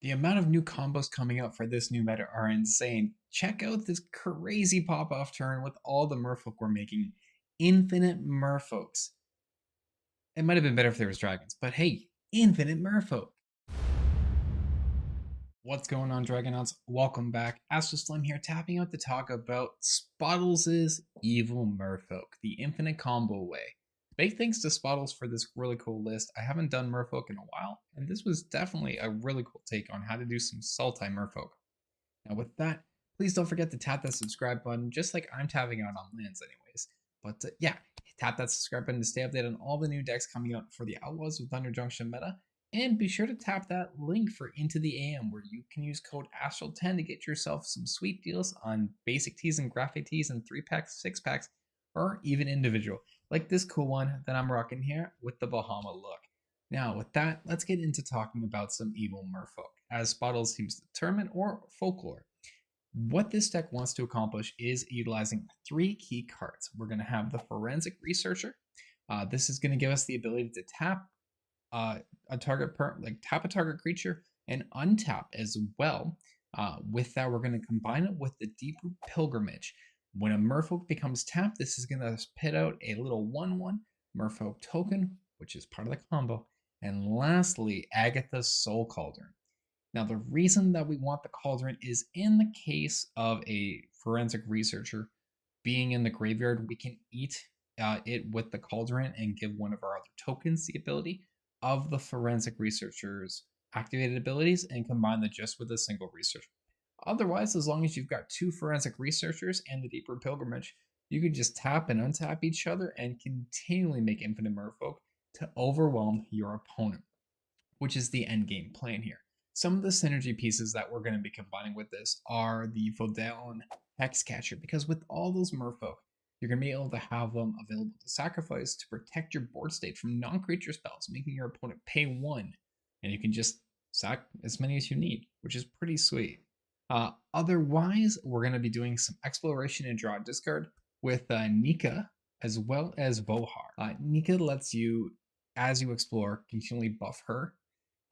The amount of new combos coming out for this new meta are insane. Check out this crazy pop-off turn with all the merfolk we're making. Infinite merfolks. It might have been better if there was dragons, but hey, infinite merfolk. What's going on, Dragonauts? Welcome back. Astralsflame here, tapping out to talk about Spottlez' evil merfolk, the infinite combo way. Big thanks to Spottlez for this really cool list. I haven't done merfolk in a while, and this was definitely a really cool take on how to do some Sultai merfolk. Now with that, please don't forget to tap that subscribe button, just like I'm tapping out on lands anyways. But yeah, tap that subscribe button to stay updated on all the new decks coming out for the Outlaws with Thunder Junction meta. And be sure to tap that link for Into the AM, where you can use code ASTRAL10 to get yourself some sweet deals on basic tees and graphic tees and 3-packs, 6-packs, or even individual, like this cool one that I'm rocking here with the Bahama look. Now, with that, let's get into talking about some evil merfolk, as Spottlez seems to determine, or folklore. What this deck wants to accomplish is utilizing 3 key cards. We're going to have the Forensic Researcher. This is going to give us the ability to tap a target tap a target creature and untap as well. With that, we're going to combine it with the Deeproot Pilgrimage. When a merfolk becomes tapped, this is going to spit out a little 1/1 merfolk token, which is part of the combo. And lastly, Agatha's Soul Cauldron. Now, the reason that we want the Cauldron is in the case of a Forensic Researcher being in the graveyard, we can eat it with the Cauldron and give one of our other tokens the ability of the Forensic Researcher's activated abilities and combine them just with a single researcher. Otherwise, as long as you've got 2 Forensic Researchers and the Deeproot Pilgrimage, you can just tap and untap each other and continually make infinite merfolk to overwhelm your opponent, which is the end game plan here. Some of the synergy pieces that we're going to be combining with this are the Vodalon Hexcatcher, because with all those merfolk, you're going to be able to have them available to sacrifice to protect your board state from non-creature spells, making your opponent pay 1, and you can just sack as many as you need, which is pretty sweet. Otherwise, we're going to be doing some exploration and draw discard with Nika as well as Vohar. Nika lets you, as you explore, continually buff her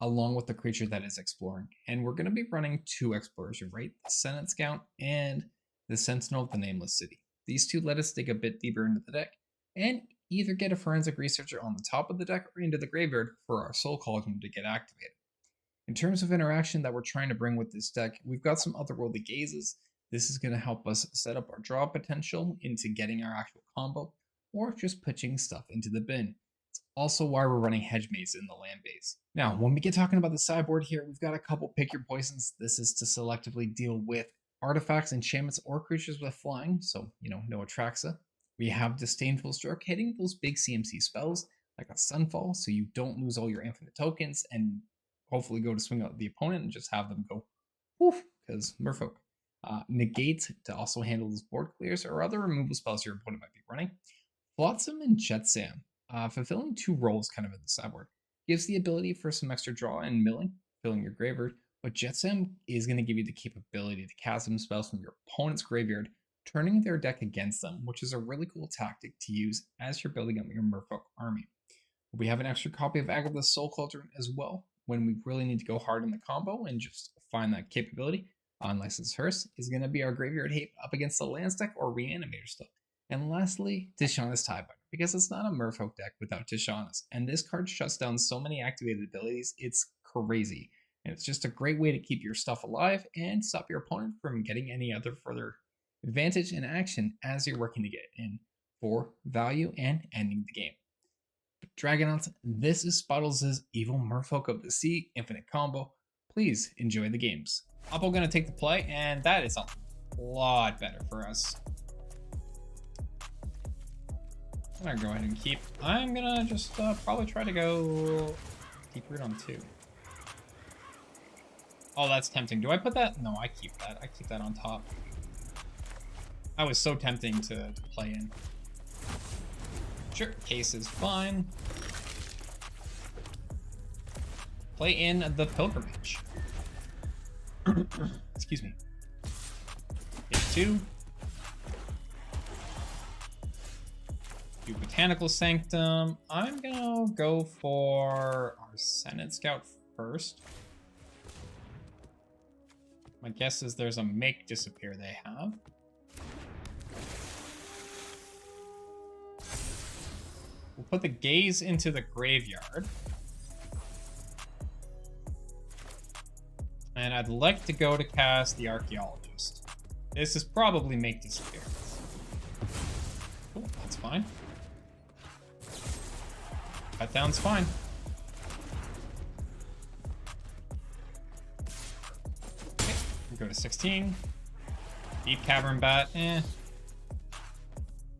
along with the creature that is exploring. And we're going to be running 2 explorers, right? The Senate Scout and the Sentinel of the Nameless City. These 2 let us dig a bit deeper into the deck and either get a Forensic Researcher on the top of the deck or into the graveyard for our Soul Cauldron to get activated. In terms of interaction that we're trying to bring with this deck, we've got some Otherworldly Gazes. This is going to help us set up our draw potential into getting our actual combo, or just pitching stuff into the bin. It's also why we're running Hedge Maze in the land base. Now, when we get talking about the sideboard here, we've got a couple Pick Your Poisons. This is to selectively deal with artifacts, enchantments, or creatures with flying, so, no Atraxa. We have Disdainful Stroke, hitting those big CMC spells, like a Sunfall, so you don't lose all your infinite tokens, and hopefully go to swing out the opponent and just have them go poof, because merfolk. Negate to also handle those board clears or other removal spells your opponent might be running. Flotsam and Jetsam, fulfilling 2 roles kind of in the sideboard. Gives the ability for some extra draw and milling, filling your graveyard, but Jetsam is going to give you the capability to cast some spells from your opponent's graveyard, turning their deck against them, which is a really cool tactic to use as you're building up your merfolk army. We have an extra copy of Agatha's Soul Cauldron as well, when we really need to go hard in the combo and just find that capability. Unlicensed Hearse is going to be our graveyard hate up against the lands deck or Reanimator stuff. And lastly, Tishana's Tiebinder, because it's not a merfolk deck without Tishana's, and this card shuts down so many activated abilities, it's crazy. And it's just a great way to keep your stuff alive and stop your opponent from getting any other further advantage in action as you're working to get in for value and ending the game. Dragonauts, this is Spottlez' Evil Merfolk of the Sea Infinite Combo. Please enjoy the games. Oppo going to take the play, and that is a lot better for us. I'm going to go ahead and keep. I'm going to just probably try to go Deeproot on 2. Oh, that's tempting. Do I put that? No, I keep that. I keep that on top. I was so tempting to play in. Sure, case is fine. Play in the Pilgrimage. Excuse me. Hit 2. Do Botanical Sanctum. I'm gonna go for our Senate Scout first. My guess is there's a make disappear they have. We'll put the gaze into the graveyard. And I'd like to go to cast the archaeologist. This is probably make disappear. Cool, that's fine. Cut down's fine. Okay, we'll go to 16. Deep Cavern Bat, eh.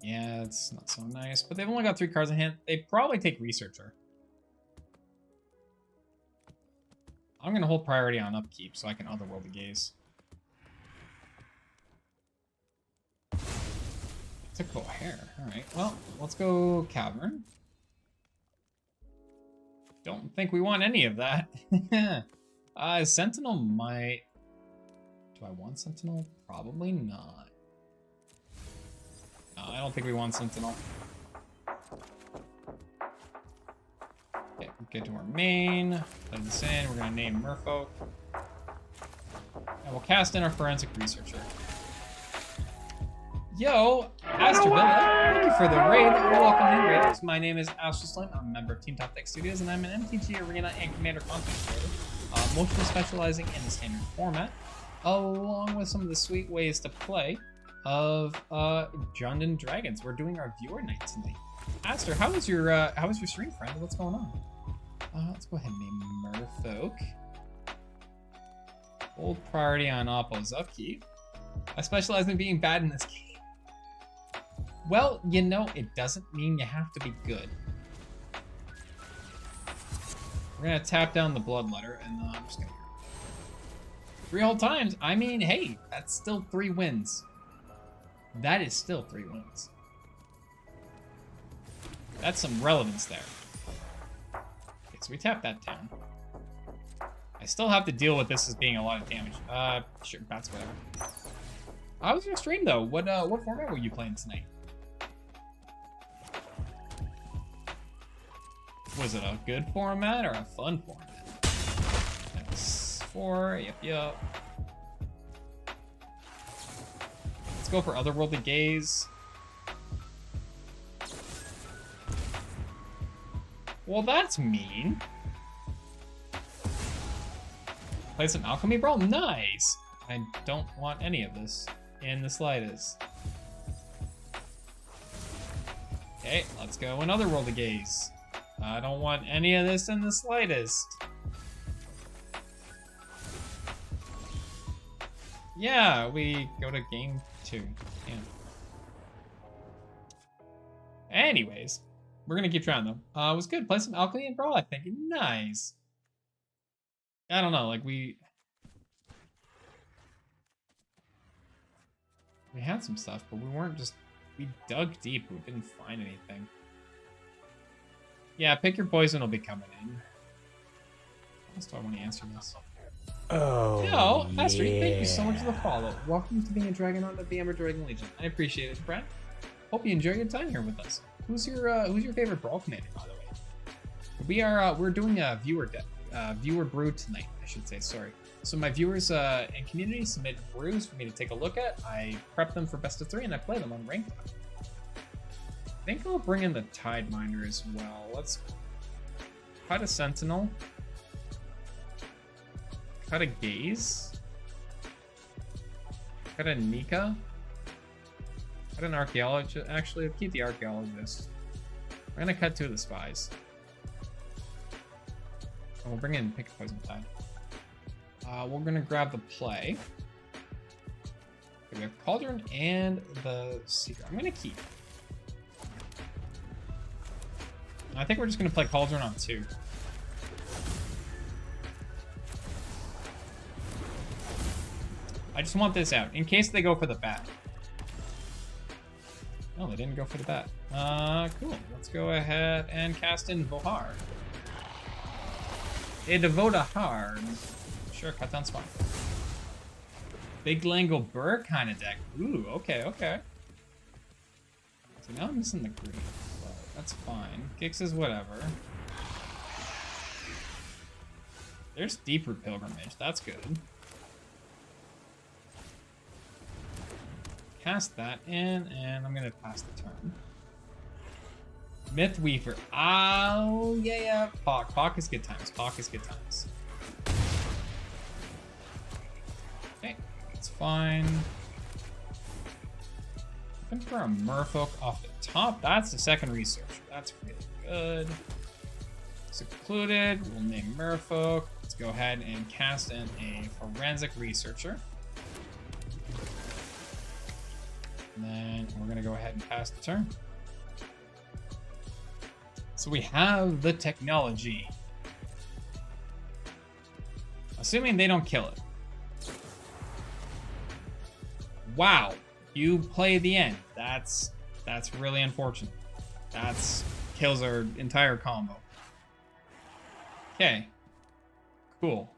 Yeah, it's not so nice, but they've only got 3 cards in hand. They probably take Researcher. I'm gonna hold priority on upkeep so I can Otherworldly Gaze. Typical hair. Alright, well, let's go Cavern. Don't think we want any of that. Sentinel might... Do I want Sentinel? Probably not. No, I don't think we want Sentinel. Okay, we'll get to our main. Plug this in. We're going to name Merfolk. And we'll cast in our Forensic Researcher. Yo, Astralsflame, thank you for the raid. Welcome in, raiders. My name is Astralsflame. I'm a member of Team Top Deck Studios, and I'm an MTG Arena and Commander content creator, mostly specializing in the standard format, along with some of the sweet ways to play of Dungeons & Dragons. We're doing our viewer night tonight. Aster, how was your stream, friend? What's going on? Let's go ahead and name Merfolk. Hold priority on Oppo's upkeep. I specialize in being bad in this game. Well, you know, it doesn't mean you have to be good. We're gonna tap down the Bloodletter, and I'm just gonna... 3 whole times? I mean, hey, that's still 3 wins. That is still 3 wins. That's some relevance there. Okay, so we tap that down. I still have to deal with this as being a lot of damage. Sure, that's whatever. How was your stream, though? What format were you playing tonight? Was it a good format or a fun format? X4, yep. Let's go for Otherworldly Gaze. Well, that's mean. Play some Alchemy Brawl? Nice! I don't want any of this in the slightest. Okay, let's go another Otherworldly Gaze. I don't want any of this in the slightest. Yeah, we go to game 2. Damn. Anyways, we're gonna keep trying though. It was good. Play some Alchemy and Brawl, I think. Nice. I don't know, like we had some stuff, but we weren't just... We dug deep. We didn't find anything. Yeah, pick your poison will be coming in. How else do I want to answer this? Oh, yo, Astrid, thank you so much for the follow. Welcome to being a Dragonaut of the Ember Dragon Legion. I appreciate it, Brad. Hope you enjoy your time here with us. Who's your favorite Brawl commander, by the way? We're doing a viewer brew tonight, I should say, sorry. So my viewers and community submit brews for me to take a look at. I prep them for best of 3 and I play them on ranked. I think I'll bring in the Tide Miner as well. Let's cut a Sentinel. Cut a Gaze. Cut a Nika. Cut an Archaeologist. Actually, I'll keep the Archaeologist. We're gonna cut 2 of the Spies. And we'll bring in Pick a Poison Tide. We're gonna grab the play. Okay, we have Cauldron and the Seeker. I'm gonna keep. I think we're just gonna play Cauldron on 2. I just want this out in case they go for the bat. No, they didn't go for the bat. Cool. Let's go ahead and cast in Vohar. A Devote Hard. Sure, cut down spot. Big Langle Burr kind of deck. Ooh, okay. So now I'm missing the green. But that's fine. Kicks is whatever. There's Deeproot Pilgrimage. That's good. cast that in, and I'm gonna pass the turn. Myth Weaver. Oh, yeah. Pock is good times. Pock is good times. Okay, that's fine. Looking for a Merfolk off the top. That's the second researcher. That's really good. Secluded. We'll name Merfolk. Let's go ahead and cast in a Forensic Researcher. And then we're going to go ahead and pass the turn. So we have the technology. Assuming they don't kill it. Wow. You play the end. That's really unfortunate. That's kills our entire combo. Okay. Cool.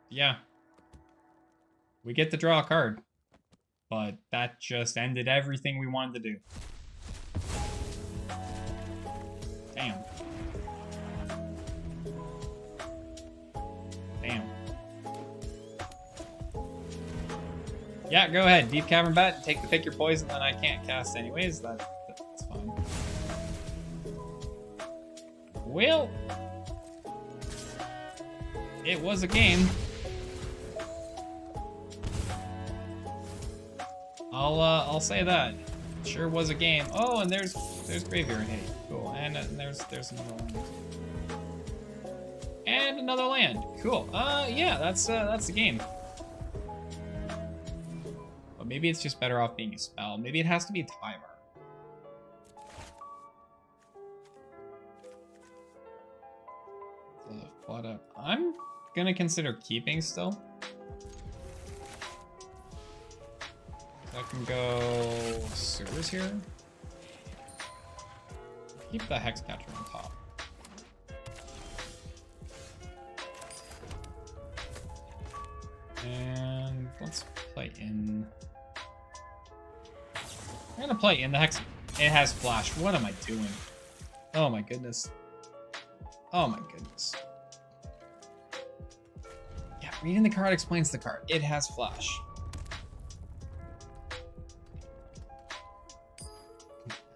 Yeah. We get to draw a card. But that just ended everything we wanted to do. Damn. Damn. Yeah, go ahead. Deep Cavern Bet. Pick your poison that I can't cast anyways. That's fine. Well, it was a game. I'll say that. Sure was a game. Oh, and there's Graveyard Hate. Cool. And there's another land. And another land. Cool. Yeah, that's the game. But maybe it's just better off being a spell. Maybe it has to be a timer. What up? I'm gonna consider keeping still. So I can go sewers here. Keep the Hexcatcher on top. And let's play in. I'm gonna play in the Hex. It has flash. What am I doing? Oh my goodness. Oh my goodness. Yeah, reading the card explains the card. It has flash.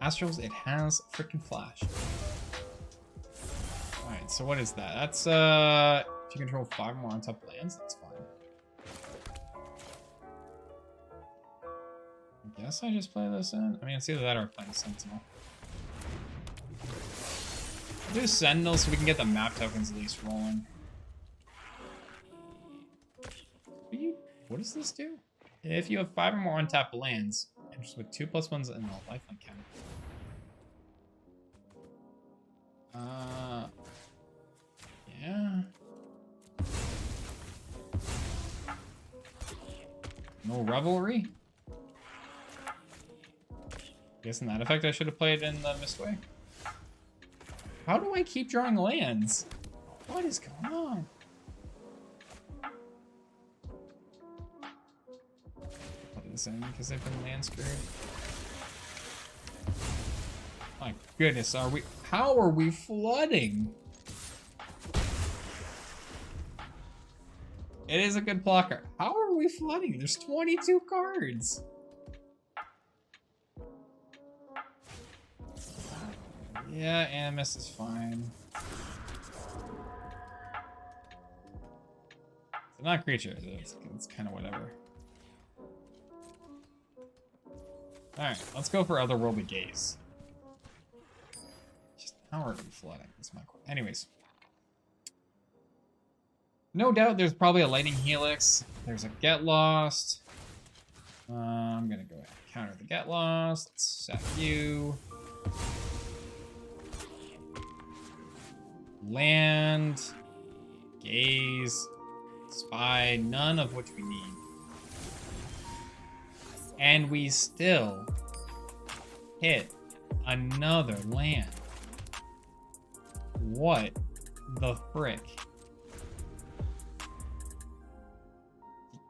Astrals, it has freaking flash. Alright, so what is that? That's if you control 5 more on top lands, that's fine. I guess I just play this in. I mean, it's either that or I play Sentinel. I'll do Sentinel so we can get the map tokens at least rolling. What does this do? If you have 5 or more untapped lands, and just with 2+1s and a lifelink counter. Yeah. No Revelry? Guessing that effect I should have played in the Mistway. How do I keep drawing lands? What is going on? Put this in because they've been land screwed. My goodness, how are we flooding? It is a good blocker. How are we flooding? There's 22 cards. Yeah, Animus is fine. It's not a creature. It's kind of whatever. Alright, let's go for Otherworldly Gaze. Just how are we flooding? That's my question. Anyways. No doubt there's probably a Lightning Helix. There's a Get Lost. I'm gonna go ahead and counter the Get Lost. Let's set you. Land. Gaze. Spy. None of which we need. And we still hit another land. What the frick?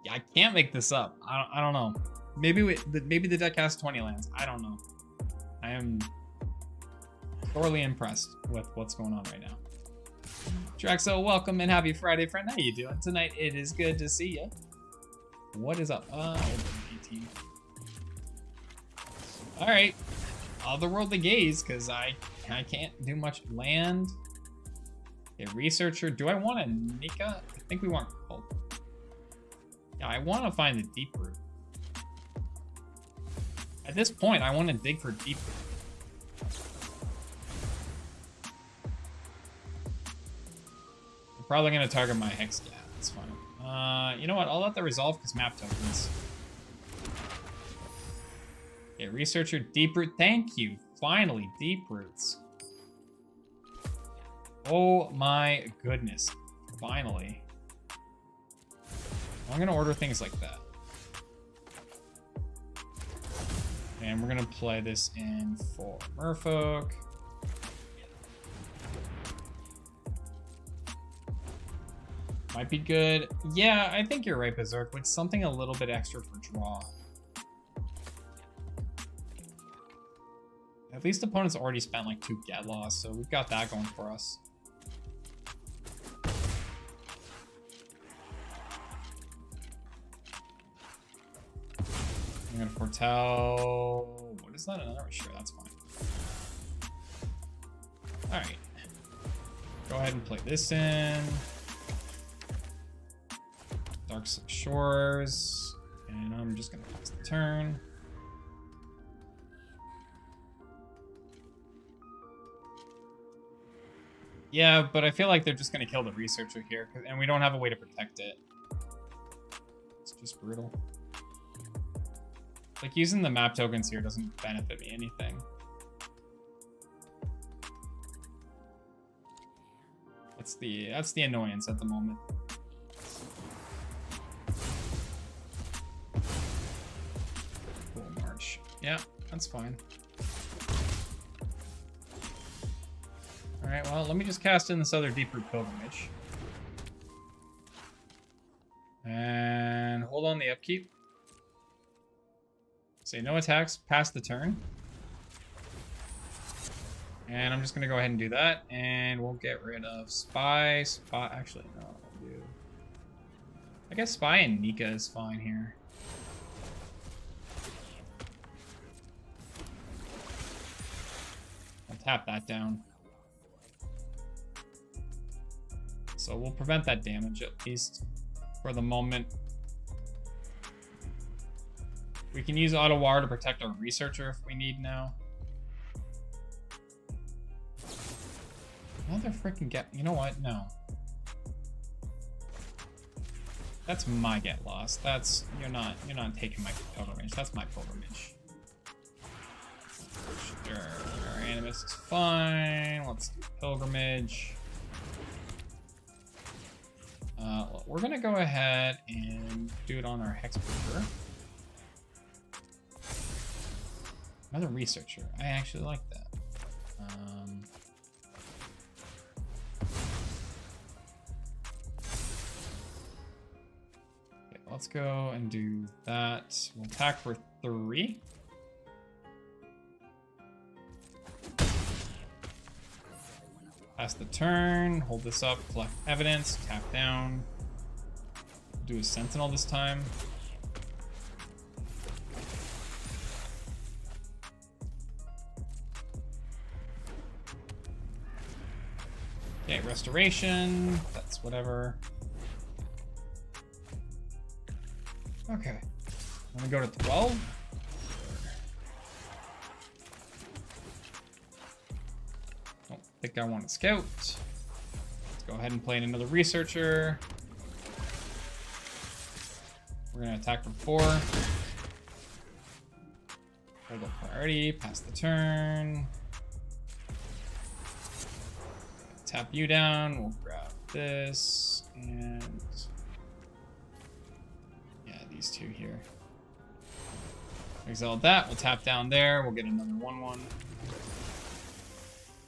I can't make this up. I don't know. Maybe the deck has 20 lands. I don't know. I am thoroughly impressed with what's going on right now. Draxo, welcome and happy Friday, friend. How you doing tonight? It is good to see you. What is up? 18. All right, otherworldly gaze, because I can't do much. Land. Okay, researcher. Do I want a Nika? I think we want. Oh. Yeah, I want to find the Deeproot. At this point, I want to dig for Deeproot. I'm probably gonna target my Hex. Yeah, that's fine. You know what? I'll let that resolve because map tokens. Okay, researcher Deeproot. Thank you. Finally, Deeproots. Oh my goodness. Finally. I'm gonna order things like that. And we're gonna play this in for Merfolk. Might be good. Yeah, I think you're right, Berserk. Like something a little bit extra for draw. At least opponents already spent like 2 get loss, so we've got that going for us. I'm gonna foretell. What is that? Another? Sure, that's fine. All right. Go ahead and play this in. Dark Shores, and I'm just gonna pass the turn. Yeah, but I feel like they're just gonna kill the researcher here, and we don't have a way to protect it. It's just brutal. Like, using the map tokens here doesn't benefit me anything. That's the annoyance at the moment. Cool march. Yeah, that's fine. Alright, well, let me just cast in this other Deeproot Pilgrimage. And hold on the upkeep. Say no attacks, pass the turn. And I'm just gonna go ahead and do that, and we'll get rid of Spy. Actually, no, I'll do. I guess Spy and Nika is fine here. I'll tap that down. So we'll prevent that damage, at least for the moment. We can use Auto War to protect our researcher if we need now. Another freaking get. You know what? No. That's my get lost. That's you're not taking my pilgrimage. That's my pilgrimage. Sure, our Animus is fine. Let's do pilgrimage. We're gonna go ahead and do it on our Hexbreaker. Another researcher. I actually like that. Okay, let's go and do that. We'll attack for 3. Pass the turn, hold this up, collect evidence, tap down. Do a sentinel this time. Okay, restoration, that's whatever. Okay, I'm gonna go to 12. Don't think I want to scout. Let's go ahead and play in another researcher. We're gonna attack for 4. Hold up priority, pass the turn. Tap you down, we'll grab this, and yeah, these 2 here. Exile that, we'll tap down there, we'll get another 1/1.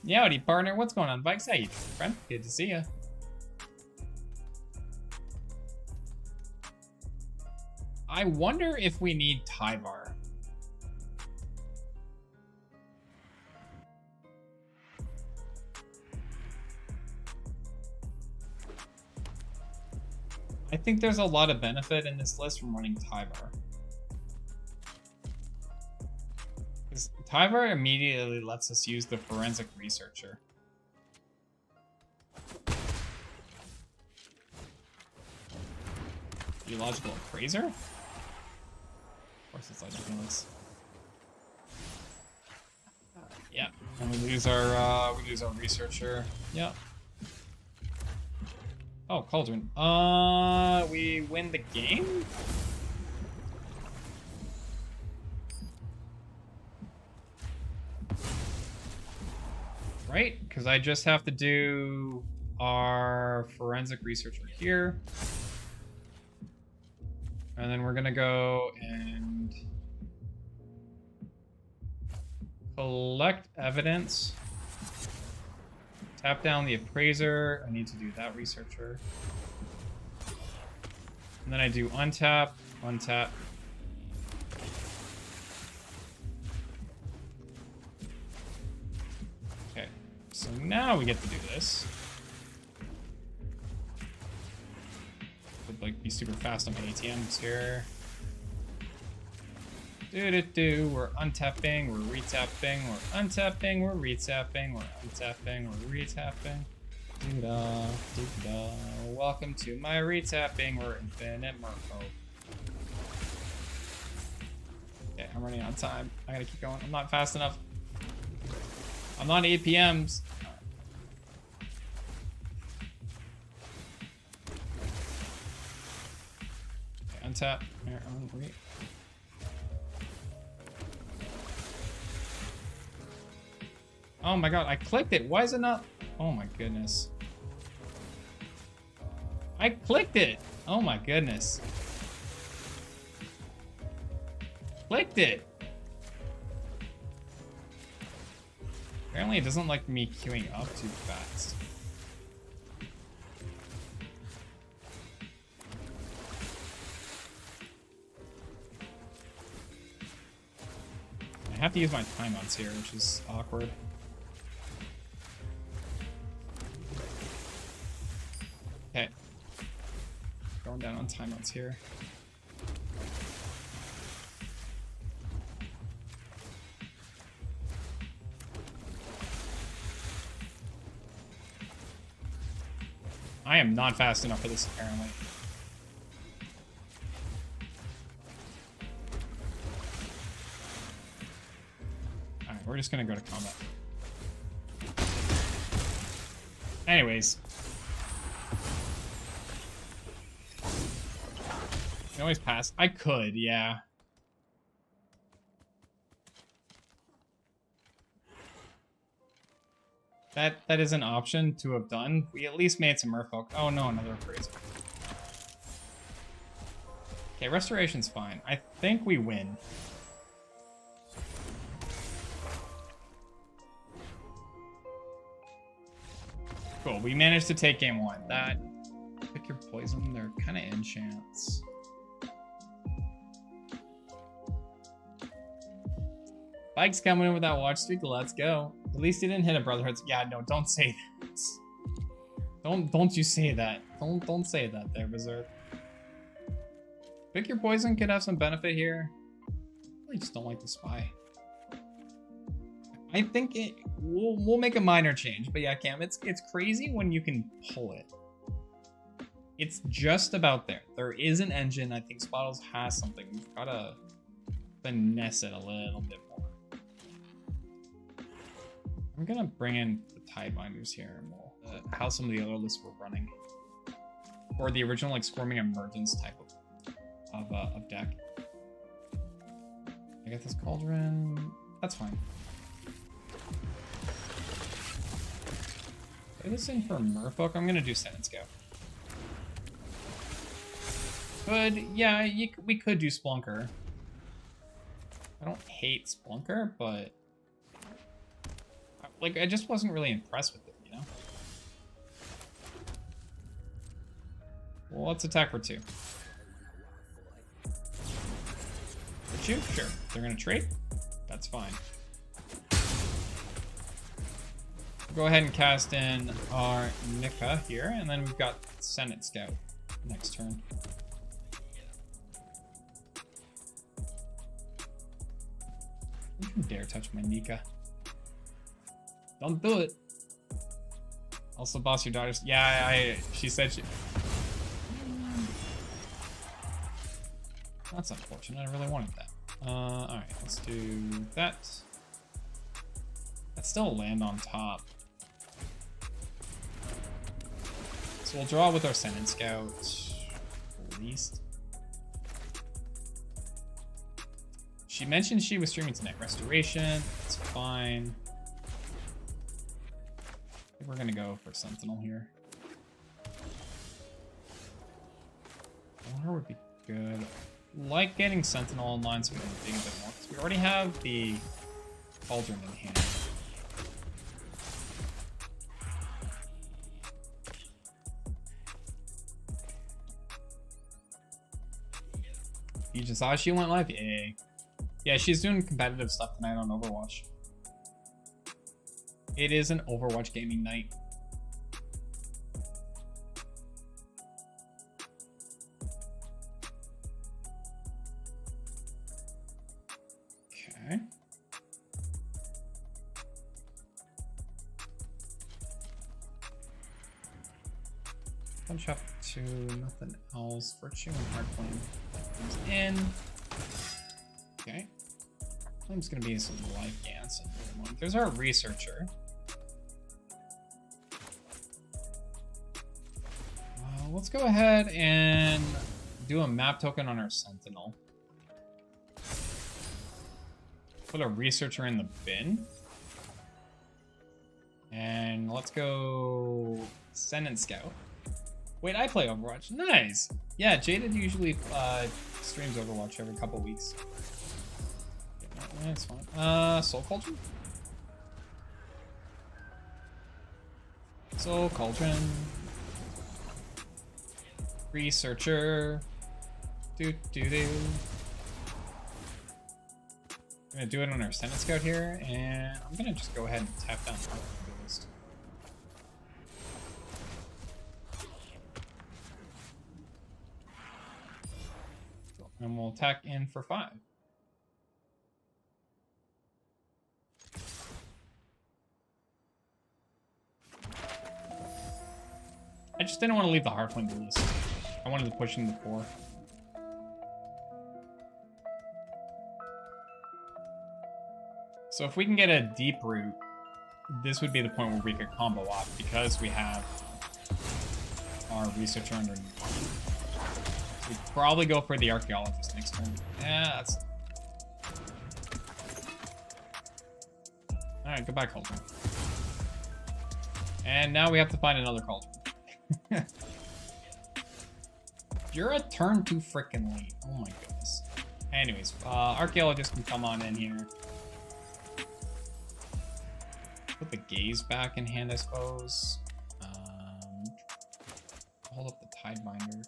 Yowdy, partner, what's going on, Vikes? How you doing, friend? Good to see ya. I wonder if we need Tyvar. I think there's a lot of benefit in this list from running Tyvar. Because Tyvar immediately lets us use the Forensic Researcher. Geological Appraiser? Of course it's Legend Helix. Yeah, and we lose our Researcher. Yep. Oh, Cauldron. We win the game? Right? Because I just have to do our Forensic Researcher here. And then we're gonna go and collect evidence. Tap down the Appraiser. I need to do that Researcher. And then I do untap, untap. Okay, so now we get to do this. Would like be super fast on my ATMs here. We're untapping, we're retapping, we're untapping, we're retapping, we're untapping, we're retapping. Doo-da, doo-da. Welcome to my retapping, we're Infinite Merfolk. Okay, I'm running out of time. I gotta keep going. I'm not fast enough. I'm not APMs. Okay, untap. Here, wait. Oh my god, I clicked it. Why is it not? Oh my goodness. I clicked it. Oh my goodness. Clicked it. Apparently it doesn't like me queuing up too fast. I have to use my timeouts here, which is awkward. Okay. Going down on timeouts here. I am not fast enough for this, apparently. Alright, we're just gonna go to combat. Anyways. You can always pass. I could, yeah. That is an option to have done. We at least made some Merfolk. Oh no, another Appraiser. Okay, Restoration's fine. I think we win. Cool, we managed to take game one. That, pick your poison, they're kind of enchants. Bike's coming in with that watch streak, let's go. At least he didn't hit a Brotherhood. Yeah, no, don't say that. Don't you say that. Don't say that there, Berserk. Pick your poison could have some benefit here. I really just don't like the spy. I think we'll make a minor change, but yeah, Cam, it's crazy when you can pull it. It's just about there. There is an engine. I think Spottlez has something. We've gotta finesse it a little bit more. I'm gonna bring in the Tidebinders here and we'll how some of the other lists were running. Or the original like Squirming Emergence type of deck. I get this Cauldron. That's fine. Play this in for Merfolk. I'm gonna do Sentence Go. Yeah, we could do Splunker. I don't hate Splunker, but like I just wasn't really impressed with it, you know? Well, let's attack for 2. For 2? Sure. They're gonna trade? That's fine. Go ahead and cast in our Nika here, and then we've got Senate Scout. next turn. Don't you dare touch my Nika. Don't do it. Also, boss, your daughter's... Yeah, she said she... That's unfortunate. I really wanted that. Alright, let's do that. That's still a land on top. So we'll draw with our Sentient Scout, at least. She mentioned she was streaming tonight. Restoration, it's fine. I think we're gonna go for Sentinel here. Water would be good. Like getting Sentinel online so we can dig a bit more, because we already have the Cauldron in hand. You just saw she went live? Yay. Yeah, she's doing competitive stuff tonight on Overwatch. It is an Overwatch gaming night. Okay. Punch up to nothing else. Virtue and Hardflame comes in. Okay. Flame's gonna be some life dance. There's our researcher. Let's go ahead and do a map token on our Sentinel. Put a researcher in the bin. And let's go Sentient Scout. Wait, I play Overwatch. Nice. Yeah, Jaded usually streams Overwatch every couple weeks. That's fine. Soul Cauldron? Soul Cauldron. Researcher. Do. I'm gonna do it on our Sentient Scout here, and I'm gonna just go ahead and tap down the list. And we'll attack in for 5. I just didn't want to leave the Hardflame to list. I wanted to push into 4. So if we can get a Deeproot, this would be the point where we could combo off because we have our Researcher underneath. We'd probably go for the Archaeologist next turn. Yeah, that's... Alright, goodbye, Cauldron. And now we have to find another Cauldron. You're a turn too freaking late. Oh my goodness. Anyways, Archaeologist can come on in here. Put the Gaze back in hand, I suppose. Hold up the Tidebinder.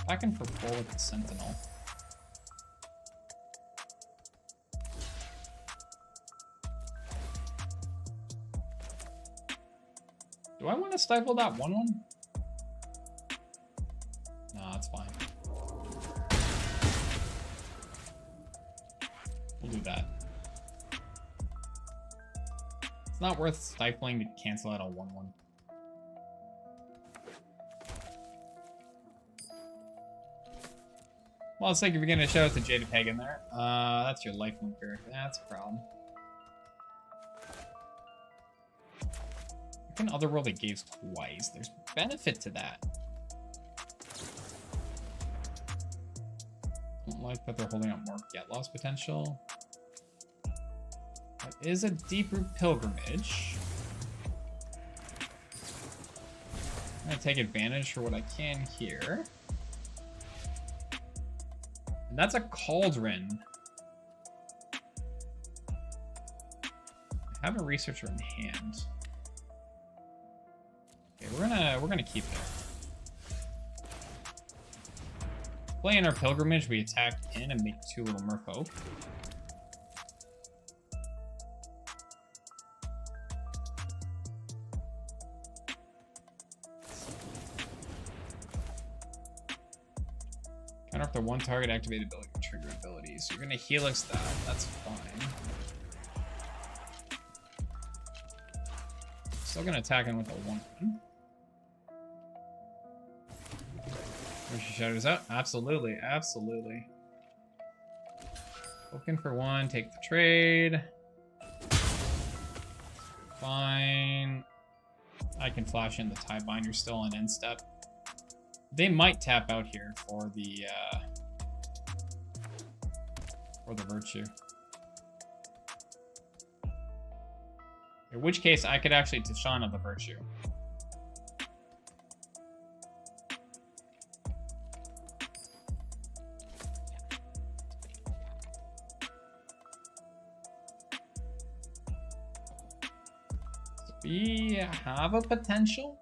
Back in for 4 with the Sentinel. Do I want to stifle that 1/1? No, that's fine. We'll do that. It's not worth stifling to cancel out a 1/1. Well, it's like if you're gonna shout out to Jada Peg in there. That's your lifelink character. That's a problem. I can otherworld it Gaze twice. There's benefit to that. Don't like that they're holding up more get loss potential. That is a Deeproot Pilgrimage. I'm gonna take advantage for what I can here. And that's a Cauldron. I have a Researcher in hand. Okay, we're gonna keep it. Playing our Pilgrimage, we attack in and make 2 little Merfolk. I don't have the one target activated ability or trigger ability. So you're gonna Helix that. That's fine. Still gonna attack him with a 1/1. Wish he shatters out. Absolutely, absolutely. Looking for one. Take the trade. Fine. I can flash in the Tie Binder still on end step. They might tap out here for the Virtue. In which case, I could actually Tashana the Virtue. So we have a potential.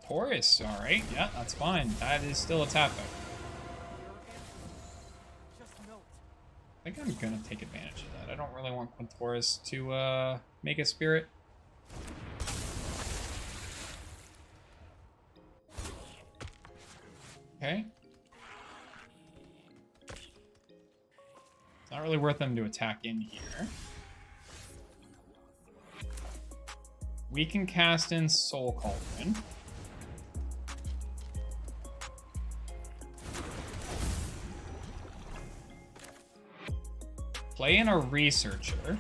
Taurus, alright, yeah, that's fine. That is still a tap out. I think I'm gonna take advantage of that. I don't really want Quintoris to make a spirit. Okay. It's not really worth them to attack in here. We can cast in Soul Cauldron. Play in a Researcher.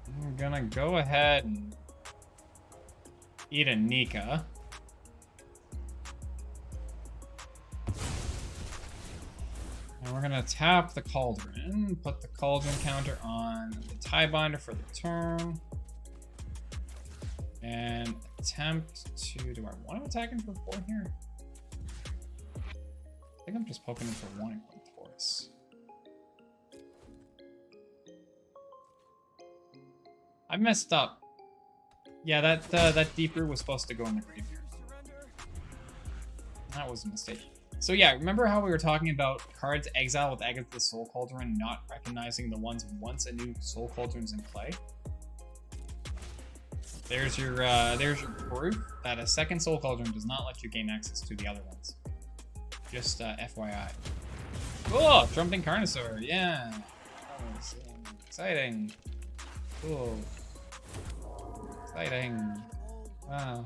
I'm gonna go ahead and eat a Nika. And we're gonna tap the Cauldron, put the Cauldron counter on the Tie Binder for the turn. And attempt to, do I want to attack him for 4 here? I think I'm just poking him for 1 and Quintoris. I messed up. Yeah, that Deeproot was supposed to go in the graveyard. That was a mistake. So yeah, remember how we were talking about cards exile with Agatha the Soul Cauldron, not recognizing the ones once a new Soul Cauldron's in play? There's your proof that a second Soul Cauldron does not let you gain access to the other ones. Just FYI. Oh, Trumping Carnosaur, yeah. That was exciting. Cool. Exciting. Wow.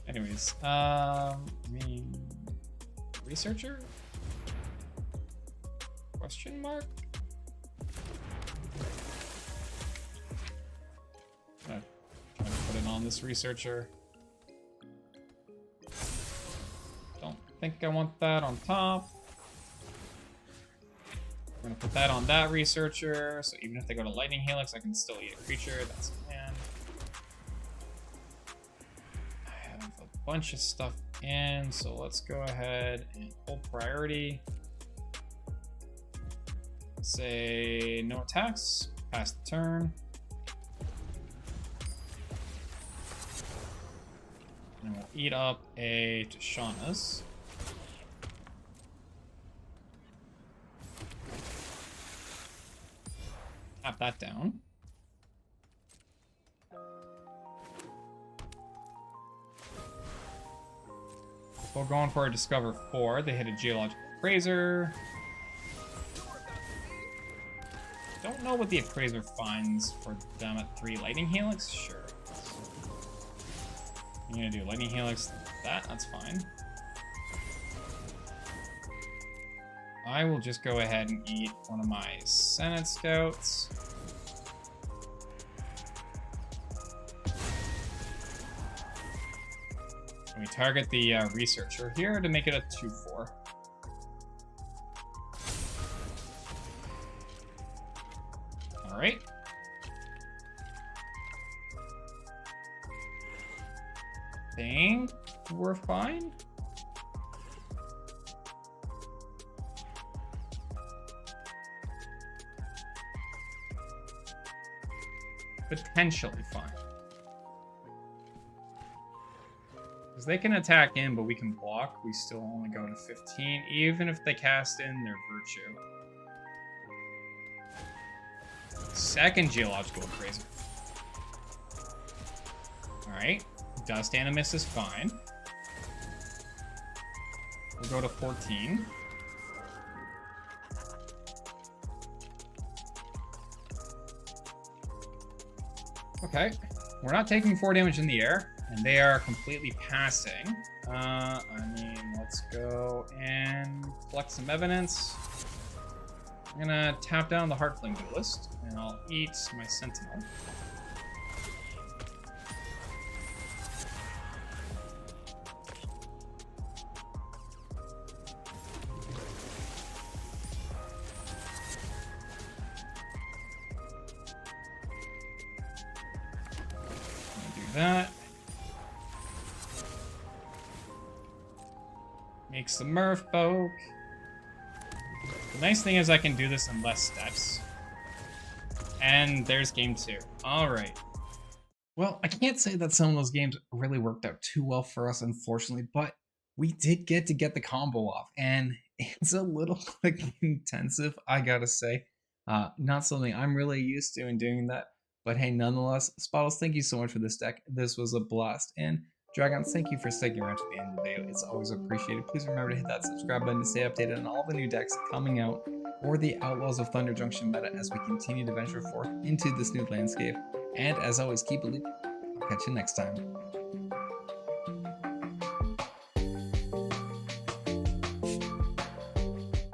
Anyways, I mean, Researcher? Question mark? I'm trying to put it on this Researcher. Don't think I want that on top. I'm gonna put that on that Researcher, so even if they go to Lightning Helix, I can still eat a creature. That's a plan. I have a bunch of stuff in, so let's go ahead and hold priority. Say no attacks, pass the turn. And we'll eat up a Tashana's. Tap that down. We're going for a Discover 4. They hit a Geological Appraiser. Don't know what the Appraiser finds for them at 3. Lightning Helix? Sure. I'm gonna do Lightning Helix that's fine. I will just go ahead and eat one of my Senate Scouts. And we target the Researcher here to make it a 2/4. All right. Think we're fine. Potentially fine. Because they can attack in, but we can block. We still only go to 15, even if they cast in their Virtue. Second geological appraiser. Alright. Does stand a miss is fine. We'll go to 14. Okay. We're not taking 4 damage in the air, and they are completely passing. I mean, let's go and collect some evidence. I'm gonna tap down the Heartflame Duelist, and I'll eat my Sentinel. That makes the merfolk. The nice thing is I can do this in less steps. And there's game 2. Alright. Well, I can't say that some of those games really worked out too well for us, unfortunately, but we did get the combo off, and it's a little intensive, I gotta say. Not something I'm really used to in doing that. But hey, nonetheless, Spottlez, thank you so much for this deck. This was a blast. And Dragons, thank you for sticking around to the end of the video. It's always appreciated. Please remember to hit that subscribe button to stay updated on all the new decks coming out or the Outlaws of Thunder Junction meta as we continue to venture forth into this new landscape. And as always, keep believing. I'll catch you next time.